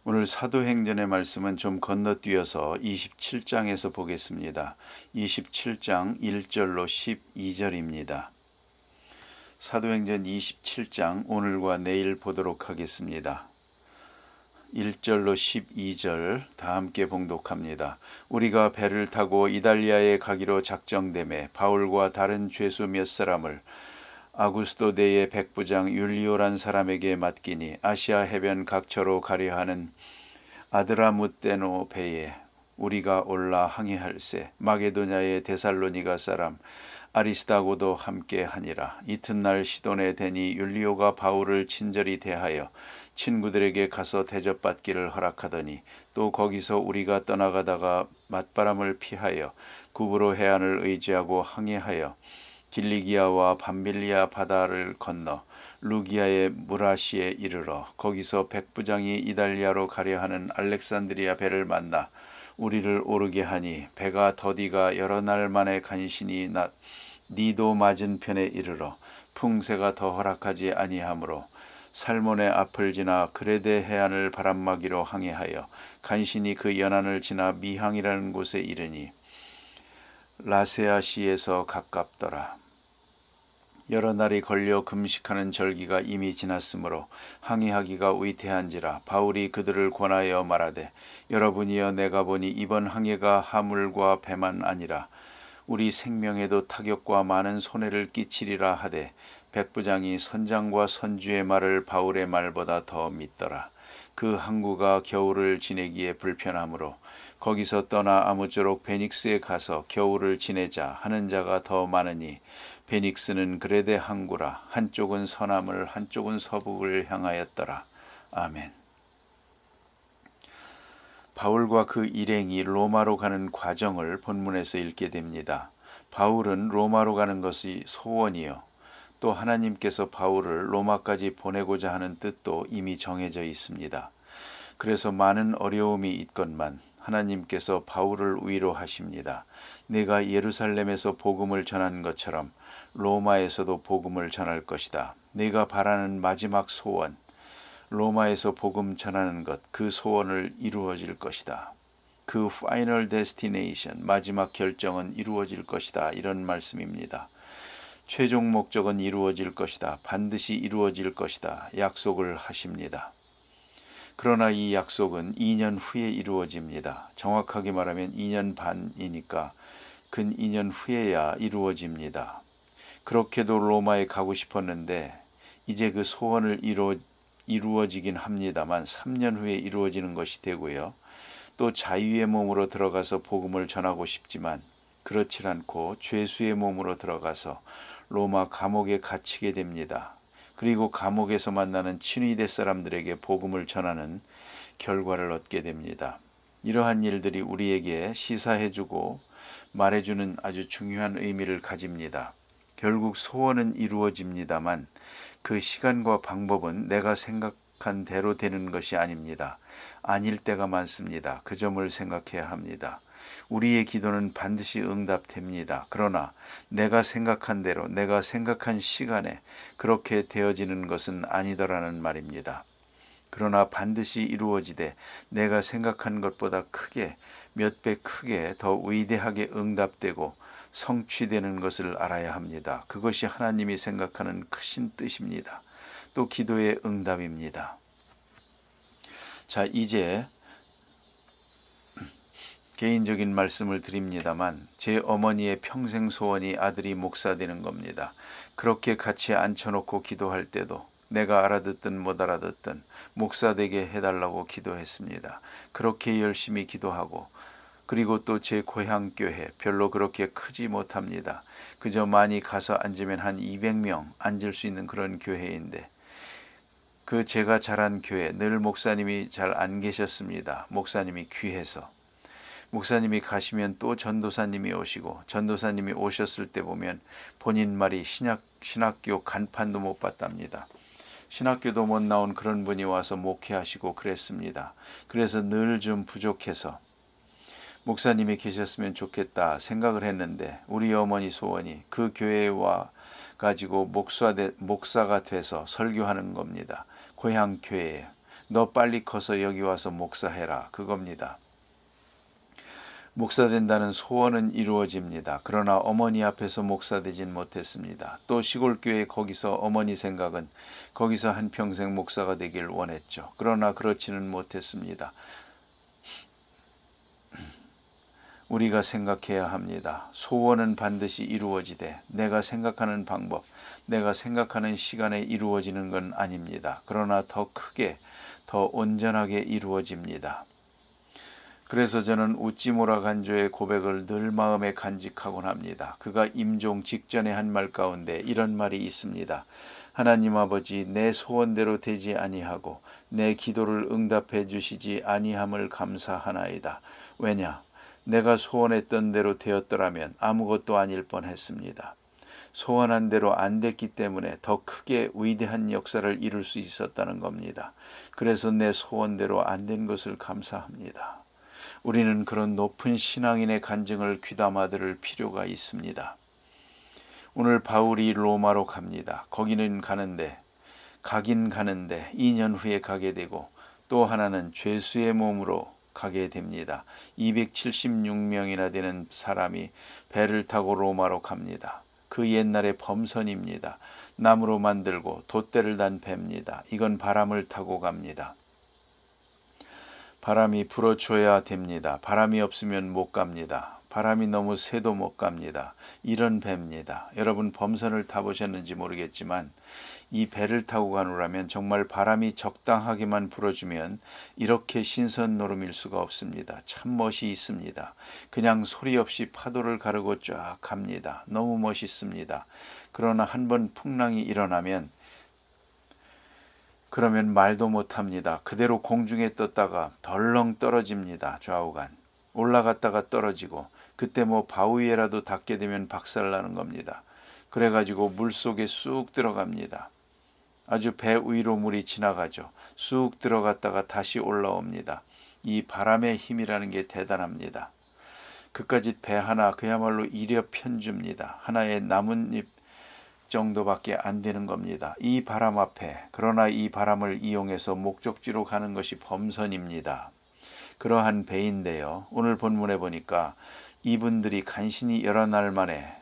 오늘 사도행전의 말씀은 좀 건너뛰어서 27장에서 보겠습니다. 27장 1절로 12절입니다. 사도행전 27장 오늘과 내일 보도록 하겠습니다. 1절로 12절 다 함께 봉독합니다. 우리가 배를 타고 이달리아에 가기로 작정되매 바울과 다른 죄수 몇 사람을 아구스도 대의 백부장 율리오란 사람에게 맡기니 아시아 해변 각처로 가려 하는 아드라무떼노 배에 우리가 올라 항해할세. 마게도냐의 데살로니가 사람 아리스다고도 함께 하니라. 이튿날 시돈에 대니 율리오가 바울을 친절히 대하여 친구들에게 가서 대접받기를 허락하더니 또 거기서 우리가 떠나가다가 맞바람을 피하여 구브로 해안을 의지하고 항해하여 길리기아와 밤빌리아 바다를 건너 루기아의 무라시에 이르러 거기서 백부장이 이달리아로 가려 하는 알렉산드리아 배를 만나 우리를 오르게 하니 배가 더디가 여러 날 만에 간신히 니도 맞은편에 이르러 풍세가 더 허락하지 아니하므로 살몬의 앞을 지나 그레데 해안을 바람막이로 항해하여 간신히 그 연안을 지나 미항이라는 곳에 이르니 라세아시에서 가깝더라. 여러 날이 걸려 금식하는 절기가 이미 지났으므로 항해하기가 위태한지라. 바울이 그들을 권하여 말하되 여러분이여 내가 보니 이번 항해가 하물과 배만 아니라 우리 생명에도 타격과 많은 손해를 끼치리라 하되 백부장이 선장과 선주의 말을 바울의 말보다 더 믿더라. 그 항구가 겨울을 지내기에 불편하므로 거기서 떠나 아무쪼록 베닉스에 가서 겨울을 지내자 하는 자가 더 많으니 베닉스는 그레데 항구라. 한쪽은 서남을 한쪽은 서북을 향하였더라. 아멘. 바울과 그 일행이 로마로 가는 과정을 본문에서 읽게 됩니다. 바울은 로마로 가는 것이 소원이요. 또 하나님께서 바울을 로마까지 보내고자 하는 뜻도 이미 정해져 있습니다. 그래서 많은 어려움이 있건만 하나님께서 바울을 위로하십니다. 내가 예루살렘에서 복음을 전한 것처럼 로마에서도 복음을 전할 것이다. 내가 바라는 마지막 소원, 로마에서 복음 전하는 것, 그 소원을 이루어질 것이다. 그 파이널 데스티네이션, 마지막 결정은 이루어질 것이다. 이런 말씀입니다. 최종 목적은 이루어질 것이다. 반드시 이루어질 것이다. 약속을 하십니다. 그러나 이 약속은 2년 후에 이루어집니다. 정확하게 말하면 2년 반이니까 근 2년 후에야 이루어집니다. 그렇게도 로마에 가고 싶었는데 이제 그 소원을 이루어지긴 합니다만 3년 후에 이루어지는 것이 되고요. 또 자유의 몸으로 들어가서 복음을 전하고 싶지만 그렇지 않고 죄수의 몸으로 들어가서 로마 감옥에 갇히게 됩니다. 그리고 감옥에서 만나는 친위대 사람들에게 복음을 전하는 결과를 얻게 됩니다. 이러한 일들이 우리에게 시사해주고 말해주는 아주 중요한 의미를 가집니다. 결국 소원은 이루어집니다만 그 시간과 방법은 내가 생각한 대로 되는 것이 아닙니다. 아닐 때가 많습니다. 그 점을 생각해야 합니다. 우리의 기도는 반드시 응답됩니다. 그러나 내가 생각한 대로 내가 생각한 시간에 그렇게 되어지는 것은 아니더라는 말입니다. 그러나 반드시 이루어지되 내가 생각한 것보다 크게 몇 배 크게 더 위대하게 응답되고 성취되는 것을 알아야 합니다. 그것이 하나님이 생각하는 크신 뜻입니다. 또 기도의 응답입니다. 자, 이제 개인적인 말씀을 드립니다만 제 어머니의 평생 소원이 아들이 목사 되는 겁니다. 그렇게 같이 앉혀놓고 기도할 때도 내가 알아듣든 못 알아듣든 목사 되게 해달라고 기도했습니다. 그렇게 열심히 기도하고 그리고 또 제 고향 교회 별로 그렇게 크지 못합니다. 그저 많이 가서 앉으면 한 200명 앉을 수 있는 그런 교회인데 그 제가 자란 교회 늘 목사님이 잘 안 계셨습니다. 목사님이 귀해서. 목사님이 가시면 또 전도사님이 오시고 전도사님이 오셨을 때 보면 본인 말이 신학교 간판도 못 봤답니다. 신학교도 못 나온 그런 분이 와서 목회하시고 그랬습니다. 그래서 늘 좀 부족해서 목사님이 계셨으면 좋겠다 생각을 했는데 우리 어머니 소원이 그 교회에 와 가지고 목사가 돼서 설교하는 겁니다. 고향 교회에. 너 빨리 커서 여기 와서 목사해라. 그겁니다. 목사된다는 소원은 이루어집니다. 그러나 어머니 앞에서 목사되진 못했습니다. 또 시골교회 거기서 어머니 생각은 거기서 한평생 목사가 되길 원했죠. 그러나 그렇지는 못했습니다. 우리가 생각해야 합니다. 소원은 반드시 이루어지되 내가 생각하는 방법, 내가 생각하는 시간에 이루어지는 건 아닙니다. 그러나 더 크게, 더 온전하게 이루어집니다. 그래서 저는 웃지모라 간조의 고백을 늘 마음에 간직하곤 합니다. 그가 임종 직전에 한 말 가운데 이런 말이 있습니다. 하나님 아버지, 내 소원대로 되지 아니하고 내 기도를 응답해 주시지 아니함을 감사하나이다. 왜냐? 내가 소원했던 대로 되었더라면 아무것도 아닐 뻔했습니다. 소원한 대로 안 됐기 때문에 더 크게 위대한 역사를 이룰 수 있었다는 겁니다. 그래서 내 소원대로 안 된 것을 감사합니다. 우리는 그런 높은 신앙인의 간증을 귀담아 들을 필요가 있습니다. 오늘 바울이 로마로 갑니다. 거기는 가긴 가는데 2년 후에 가게 되고 또 하나는 죄수의 몸으로 가게 됩니다. 276명이나 되는 사람이 배를 타고 로마로 갑니다. 그 옛날의 범선입니다. 나무로 만들고 돛대를 단 배입니다. 이건 바람을 타고 갑니다. 바람이 불어줘야 됩니다. 바람이 없으면 못 갑니다. 바람이 너무 세도 못 갑니다. 이런 배입니다. 여러분 범선을 타보셨는지 모르겠지만 이 배를 타고 가노라면 정말 바람이 적당하게만 불어주면 이렇게 신선노름일 수가 없습니다. 참 멋이 있습니다. 그냥 소리 없이 파도를 가르고 쫙 갑니다. 너무 멋있습니다. 그러나 한번 풍랑이 일어나면 그러면 말도 못합니다. 그대로 공중에 떴다가 덜렁 떨어집니다. 좌우간. 올라갔다가 떨어지고 그때 뭐 바위에라도 닿게 되면 박살나는 겁니다. 그래가지고 물속에 쑥 들어갑니다. 아주 배 위로 물이 지나가죠. 쑥 들어갔다가 다시 올라옵니다. 이 바람의 힘이라는 게 대단합니다. 그까짓 배 하나 그야말로 일여편주입니다. 하나의 나뭇잎 정도밖에 안 되는 겁니다. 이 바람 앞에, 그러나 이 바람을 이용해서 목적지로 가는 것이 범선입니다. 그러한 배인데요. 오늘 본문에 보니까 이분들이 간신히 여러 날 만에,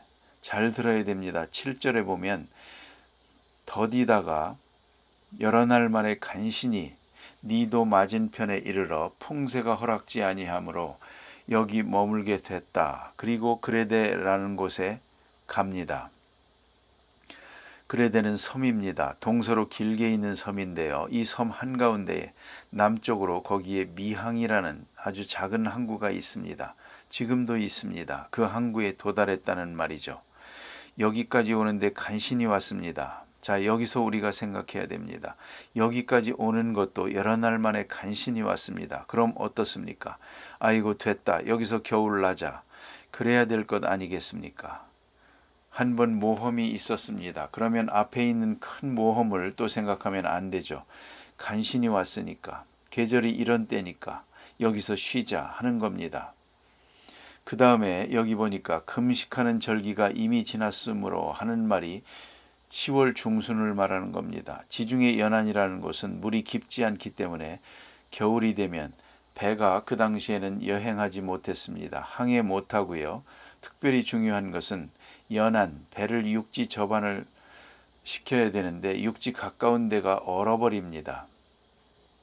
잘 들어야 됩니다. 7절에 보면 더디다가 여러 날 만에 간신히 니도 맞은편에 이르러 풍세가 허락지 아니하므로 여기 머물게 됐다. 그리고 그레데라는 곳에 갑니다. 그레데는 섬입니다. 동서로 길게 있는 섬인데요. 이 섬 한가운데에 남쪽으로 거기에 미항이라는 아주 작은 항구가 있습니다. 지금도 있습니다. 그 항구에 도달했다는 말이죠. 여기까지 오는데 간신히 왔습니다. 자, 여기서 우리가 생각해야 됩니다. 여기까지 오는 것도 여러 날 만에 간신히 왔습니다. 그럼 어떻습니까? 아이고 됐다. 여기서 겨울 나자. 그래야 될 것 아니겠습니까? 한 번 모험이 있었습니다. 그러면 앞에 있는 큰 모험을 또 생각하면 안 되죠. 간신히 왔으니까. 계절이 이런 때니까 여기서 쉬자 하는 겁니다. 그 다음에 여기 보니까 금식하는 절기가 이미 지났으므로 하는 말이 10월 중순을 말하는 겁니다. 지중해 연안이라는 곳은 물이 깊지 않기 때문에 겨울이 되면 배가 그 당시에는 여행하지 못했습니다. 항해 못하고요. 특별히 중요한 것은 연안, 배를 육지 접안을 시켜야 되는데 육지 가까운 데가 얼어버립니다.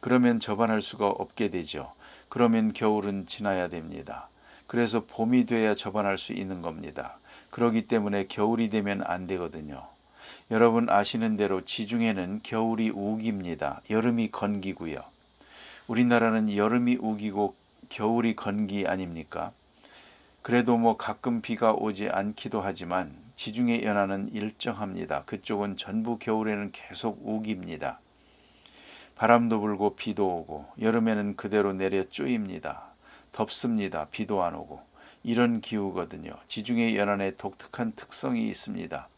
그러면 접안할 수가 없게 되죠. 그러면 겨울은 지나야 됩니다. 그래서 봄이 돼야 접안할 수 있는 겁니다. 그렇기 때문에 겨울이 되면 안 되거든요. 여러분 아시는 대로 지중해는 겨울이 우기입니다. 여름이 건기고요. 우리나라는 여름이 우기고 겨울이 건기 아닙니까? 그래도 뭐 가끔 비가 오지 않기도 하지만 지중해 연안은 일정합니다. 그쪽은 전부 겨울에는 계속 우기입니다. 바람도 불고 비도 오고 여름에는 그대로 내려 쪼입니다. 덥습니다. 비도 안 오고 이런 기후거든요. 지중해 연안에 독특한 특성이 있습니다.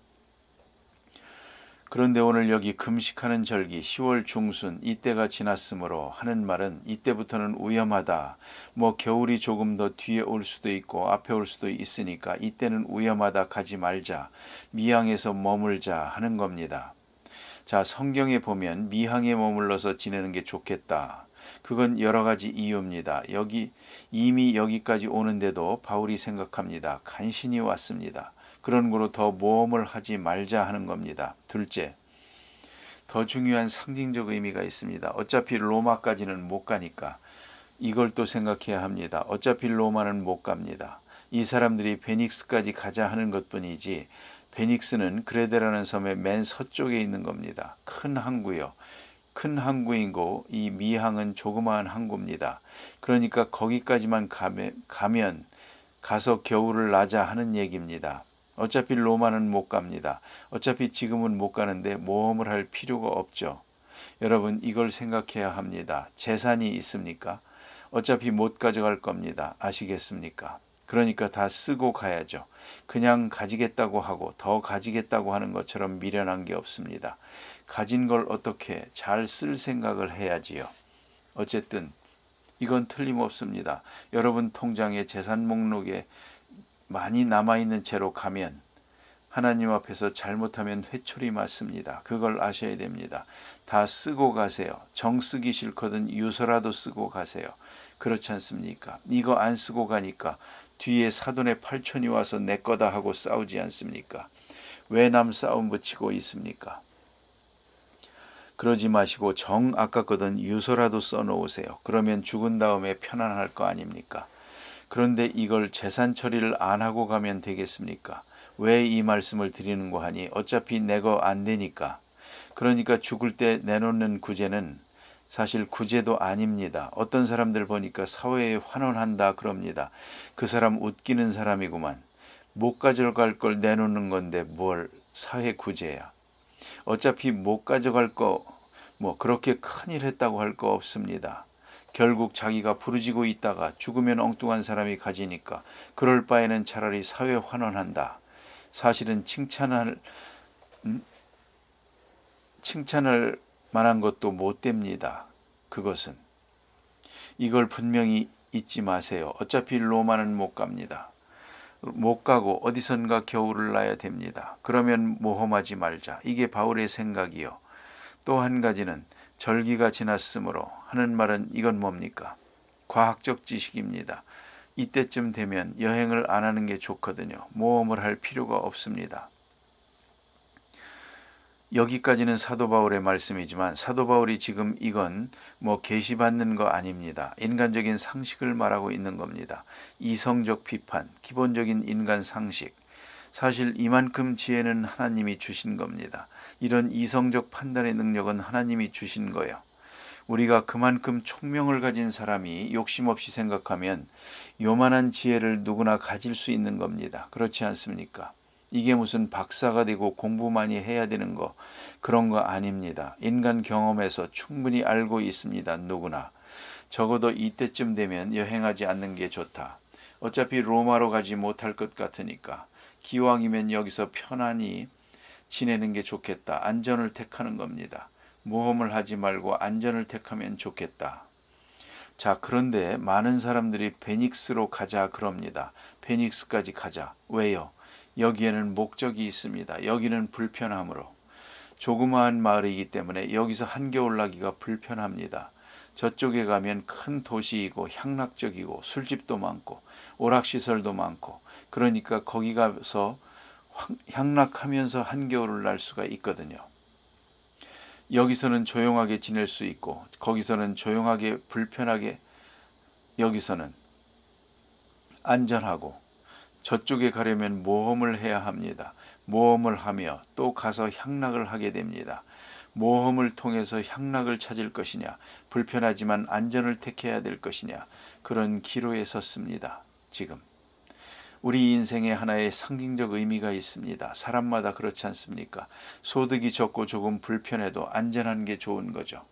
그런데 오늘 여기 금식하는 절기 10월 중순 이때가 지났으므로 하는 말은 이때부터는 위험하다. 뭐 겨울이 조금 더 뒤에 올 수도 있고 앞에 올 수도 있으니까 이때는 위험하다 가지 말자. 미항에서 머물자 하는 겁니다. 자, 성경에 보면 미항에 머물러서 지내는 게 좋겠다. 그건 여러 가지 이유입니다. 이미 여기까지 오는데도 바울이 생각합니다. 간신히 왔습니다. 그런 거로 더 모험을 하지 말자 하는 겁니다. 둘째, 더 중요한 상징적 의미가 있습니다. 어차피 로마까지는 못 가니까 이걸 또 생각해야 합니다. 어차피 로마는 못 갑니다. 이 사람들이 베닉스까지 가자 하는 것뿐이지 베닉스는 크레데라는 섬의 맨 서쪽에 있는 겁니다. 큰 항구요. 큰 항구이고 이 미항은 조그마한 항구입니다. 그러니까 거기까지만 가면 가서 겨울을 나자 하는 얘기입니다. 어차피 로마는 못 갑니다. 어차피 지금은 못 가는데 모험을 할 필요가 없죠. 여러분, 이걸 생각해야 합니다. 재산이 있습니까? 어차피 못 가져갈 겁니다. 아시겠습니까? 그러니까 다 쓰고 가야죠. 그냥 가지겠다고 하고 더 가지겠다고 하는 것처럼 미련한 게 없습니다. 가진 걸 어떻게 잘 쓸 생각을 해야지요. 어쨌든 이건 틀림없습니다. 여러분 통장에 재산 목록에 많이 남아있는 채로 가면 하나님 앞에서 잘못하면 회초리 맞습니다. 그걸 아셔야 됩니다. 다 쓰고 가세요. 정 쓰기 싫거든 유서라도 쓰고 가세요. 그렇지 않습니까? 이거 안 쓰고 가니까 뒤에 사돈의 팔촌이 와서 내 거다 하고 싸우지 않습니까? 왜 남 싸움 붙이고 있습니까? 그러지 마시고 정 아깝거든 유서라도 써놓으세요. 그러면 죽은 다음에 편안할 거 아닙니까? 그런데 이걸 재산 처리를 안 하고 가면 되겠습니까? 왜 이 말씀을 드리는고 하니 어차피 내 거 안 되니까. 그러니까 죽을 때 내놓는 구제는 사실 구제도 아닙니다. 어떤 사람들 보니까 사회에 환원한다 그럽니다. 그 사람 웃기는 사람이구만. 못 가져갈 걸 내놓는 건데 뭘 사회 구제야. 어차피 못 가져갈 거 뭐 그렇게 큰일 했다고 할 거 없습니다. 결국 자기가 부르지고 있다가 죽으면 엉뚱한 사람이 가지니까 그럴 바에는 차라리 사회 환원한다. 사실은 칭찬할 만한 것도 못 됩니다. 그것은 이걸 분명히 잊지 마세요. 어차피 로마는 못 갑니다. 못 가고 어디선가 겨울을 나야 됩니다. 그러면 모험하지 말자. 이게 바울의 생각이요. 또 한 가지는 절기가 지났으므로 하는 말은 이건 뭡니까? 과학적 지식입니다. 이때쯤 되면 여행을 안 하는 게 좋거든요. 모험을 할 필요가 없습니다. 여기까지는 사도 바울의 말씀이지만 사도 바울이 지금 이건 계시받는 거 아닙니다. 인간적인 상식을 말하고 있는 겁니다. 이성적 비판, 기본적인 인간 상식. 사실 이만큼 지혜는 하나님이 주신 겁니다. 이런 이성적 판단의 능력은 하나님이 주신 거예요. 우리가 그만큼 총명을 가진 사람이 욕심 없이 생각하면 요만한 지혜를 누구나 가질 수 있는 겁니다. 그렇지 않습니까? 이게 무슨 박사가 되고 공부 많이 해야 되는 거 그런 거 아닙니다. 인간 경험에서 충분히 알고 있습니다. 누구나. 적어도 이때쯤 되면 여행하지 않는 게 좋다. 어차피 로마로 가지 못할 것 같으니까 기왕이면 여기서 편안히 지내는 게 좋겠다. 안전을 택하는 겁니다. 모험을 하지 말고 안전을 택하면 좋겠다. 자, 그런데 많은 사람들이 베닉스로 가자 그럽니다. 베닉스까지 가자. 왜요? 여기에는 목적이 있습니다. 여기는 불편함으로. 조그마한 마을이기 때문에 여기서 한겨울 나기가 불편합니다. 저쪽에 가면 큰 도시이고 향락적이고 술집도 많고 오락시설도 많고 그러니까 거기 가서 향락하면서 한겨울을 날 수가 있거든요. 여기서는 조용하게 지낼 수 있고 거기서는 조용하게 불편하게 여기서는 안전하고 저쪽에 가려면 모험을 해야 합니다. 모험을 하며 또 가서 향락을 하게 됩니다. 모험을 통해서 향락을 찾을 것이냐 불편하지만 안전을 택해야 될 것이냐 그런 기로에 섰습니다. 지금 우리 인생에 하나의 상징적 의미가 있습니다. 사람마다 그렇지 않습니까? 소득이 적고 조금 불편해도 안전한 게 좋은 거죠.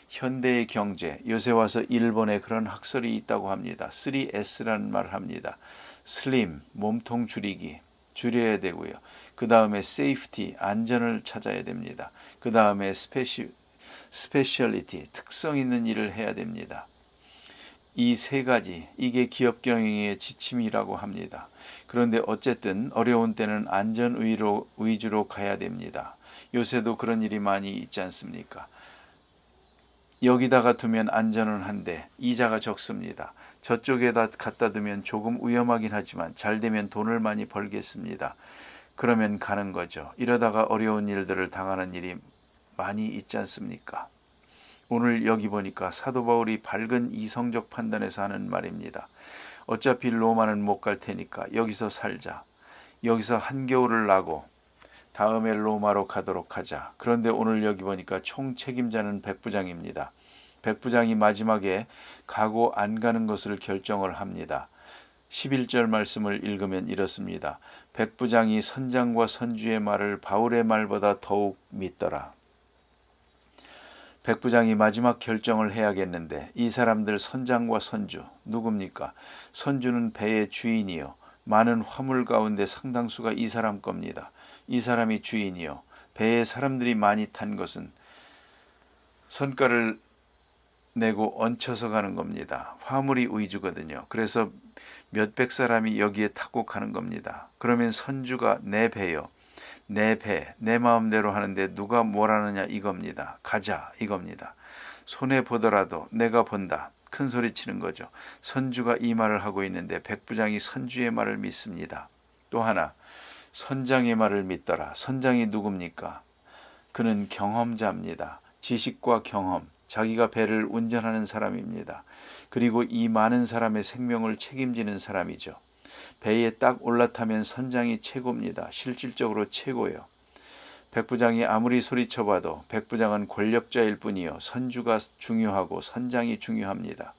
현대의 경제, 요새 와서 일본에 그런 학설이 있다고 합니다. 3S라는 말을 합니다. 슬림, 몸통 줄이기, 줄여야 되고요. 그 다음에 safety, 안전을 찾아야 됩니다. 그 다음에 speciality, 특성 있는 일을 해야 됩니다. 이 세 가지, 이게 기업 경영의 지침이라고 합니다. 그런데 어쨌든 어려운 때는 안전 위주로 가야 됩니다. 요새도 그런 일이 많이 있지 않습니까? 여기다가 두면 안전은 한데 이자가 적습니다. 저쪽에다 갖다 두면 조금 위험하긴 하지만 잘 되면 돈을 많이 벌겠습니다. 그러면 가는 거죠. 이러다가 어려운 일들을 당하는 일이 많이 있지 않습니까? 오늘 여기 보니까 사도 바울이 밝은 이성적 판단에서 하는 말입니다. 어차피 로마는 못 갈 테니까 여기서 살자. 여기서 한겨울을 나고 다음에 로마로 가도록 하자. 그런데 오늘 여기 보니까 총 책임자는 백부장입니다. 백부장이 마지막에 가고 안 가는 것을 결정을 합니다. 11절 말씀을 읽으면 이렇습니다. 백부장이 선장과 선주의 말을 바울의 말보다 더욱 믿더라. 백부장이 마지막 결정을 해야겠는데 이 사람들 선장과 선주 누굽니까? 선주는 배의 주인이요. 많은 화물 가운데 상당수가 이 사람 겁니다. 이 사람이 주인이요. 배에 사람들이 많이 탄 것은 선가를 내고 얹혀서 가는 겁니다. 화물이 위주거든요. 그래서 몇백 사람이 여기에 타고 가는 겁니다. 그러면 선주가 내 배요. 내 배, 내 마음대로 하는데 누가 뭐라느냐 이겁니다. 가자 이겁니다. 손해보더라도 내가 본다. 큰 소리 치는 거죠. 선주가 이 말을 하고 있는데 백부장이 선주의 말을 믿습니다. 또 하나 선장의 말을 믿더라. 선장이 누굽니까? 그는 경험자입니다. 지식과 경험, 자기가 배를 운전하는 사람입니다. 그리고 이 많은 사람의 생명을 책임지는 사람이죠. 배에 딱 올라타면 선장이 최고입니다. 실질적으로 최고예요. 백부장이 아무리 소리쳐봐도 백부장은 권력자일 뿐이요. 선주가 중요하고 선장이 중요합니다.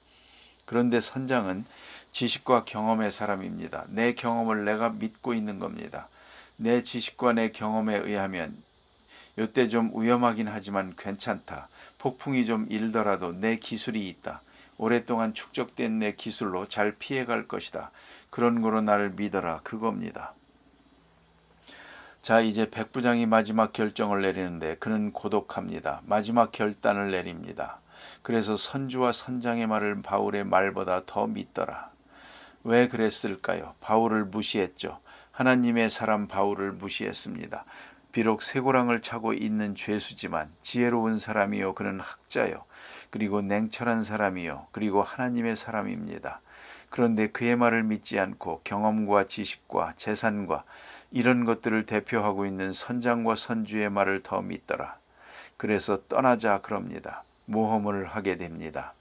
그런데 선장은 지식과 경험의 사람입니다. 내 경험을 내가 믿고 있는 겁니다. 내 지식과 내 경험에 의하면 이때 좀 위험하긴 하지만 괜찮다. 폭풍이 좀 일더라도 내 기술이 있다. 오랫동안 축적된 내 기술로 잘 피해갈 것이다. 그런 거로 나를 믿어라. 그겁니다. 자, 이제 백부장이 마지막 결정을 내리는데 그는 고독합니다. 마지막 결단을 내립니다. 그래서 선주와 선장의 말을 바울의 말보다 더 믿더라. 왜 그랬을까요? 바울을 무시했죠. 하나님의 사람 바울을 무시했습니다. 비록 쇠고랑을 차고 있는 죄수지만 지혜로운 사람이요. 그는 학자요. 그리고 냉철한 사람이요. 그리고 하나님의 사람입니다. 그런데 그의 말을 믿지 않고 경험과 지식과 재산과 이런 것들을 대표하고 있는 선장과 선주의 말을 더 믿더라. 그래서 떠나자 그럽니다. 모험을 하게 됩니다.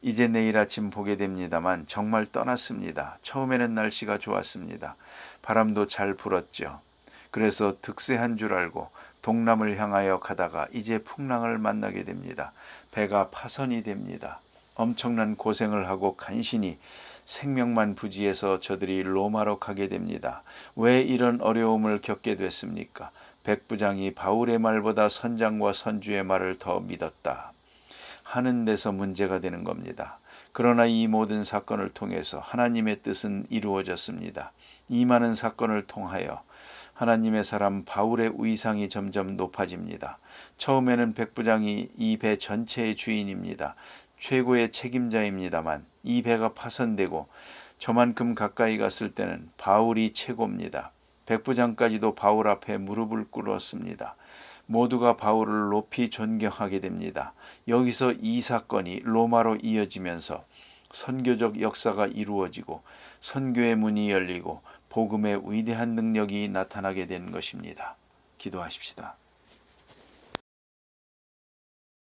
이제 내일 아침 보게 됩니다만 정말 떠났습니다. 처음에는 날씨가 좋았습니다. 바람도 잘 불었죠. 그래서 득세한 줄 알고 동남을 향하여 가다가 이제 풍랑을 만나게 됩니다. 배가 파선이 됩니다. 엄청난 고생을 하고 간신히 생명만 부지해서 저들이 로마로 가게 됩니다. 왜 이런 어려움을 겪게 됐습니까? 백부장이 바울의 말보다 선장과 선주의 말을 더 믿었다 하는 데서 문제가 되는 겁니다. 그러나 이 모든 사건을 통해서 하나님의 뜻은 이루어졌습니다. 이 많은 사건을 통하여 하나님의 사람 바울의 위상이 점점 높아집니다. 처음에는 백부장이 이 배 전체의 주인입니다. 최고의 책임자입니다만 이 배가 파손되고 저만큼 가까이 갔을 때는 바울이 최고입니다. 백부장까지도 바울 앞에 무릎을 꿇었습니다. 모두가 바울을 높이 존경하게 됩니다. 여기서 이 사건이 로마로 이어지면서 선교적 역사가 이루어지고 선교의 문이 열리고 복음의 위대한 능력이 나타나게 된 것입니다. 기도하십시다.